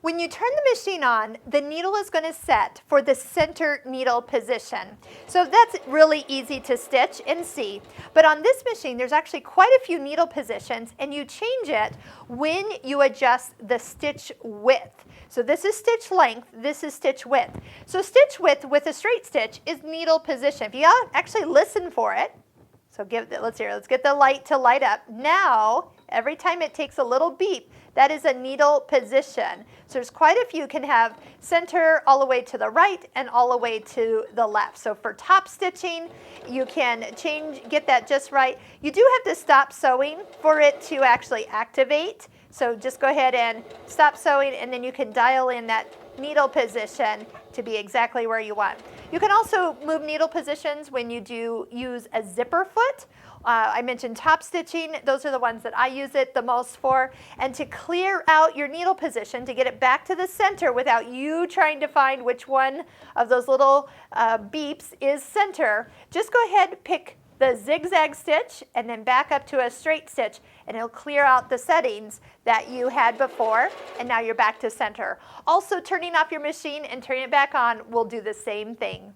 When you turn the machine on, the needle is going to set for the center needle position. So that's really easy to stitch and see. But on this machine, there's actually quite a few needle positions, and you change it when you adjust the stitch width. So this is stitch length, this is stitch width. So stitch width with a straight stitch is needle position. If you actually listen for it, so let's get the light to light up. Now, every time it takes a little beep, that is a needle position. So there's quite a few. You can have center all the way to the right and all the way to the left. So for top stitching, you can get that just right. You do have to stop sewing for it to actually activate. So just go ahead and stop sewing, and then you can dial in that needle position to be exactly where you want. You can also move needle positions when you do use a zipper foot. I mentioned top stitching. Those are the ones that I use it the most for. And to clear out your needle position, to get it back to the center without you trying to find which one of those little beeps is center, just go ahead, pick the zigzag stitch and then back up to a straight stitch, and it'll clear out the settings that you had before, and now you're back to center. Also, turning off your machine and turning it back on will do the same thing.